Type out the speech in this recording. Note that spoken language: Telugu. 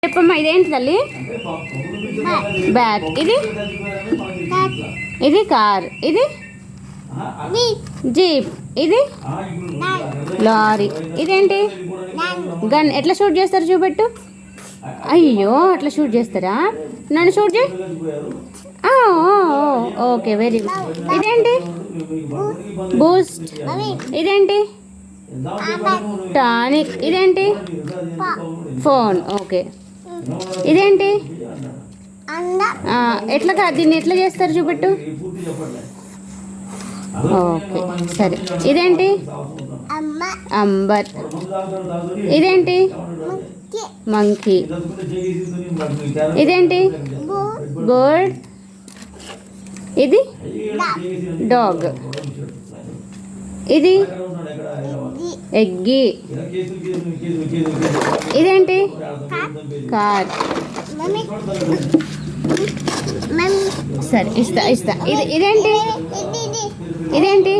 చెప్పమ్మా, ఇదేంటి తల్లి? బ్యాట్. ఇది కార్. ఇది జీప్. ఇది లారీ. ఇదేంటి? గన్. ఎట్లా షూట్ చేస్తారు చూపెట్టు. అయ్యో, అట్లా షూట్ చేస్తారా? నన్ను షూట్ చేయి. Okay, very good. ఇదేంటి? బూస్ట్. ఇదేంటి? టానిక్. ఇదేంటి? ఫోన్. ఓకే. ఇదేంటి? ఎట్లా దీన్ని ఎట్లా చేస్తారు చూపెట్టు. ఓకే, సరే. ఇదేంటి? అంబర్. ఇదేంటి? మంకీ. ఇదేంటి? బర్డ్. ఇది డాగ్. ఇది ఎగ్గి. ఇదేంటి? కార్. సరే, ఇస్తా. ఇదేంటి?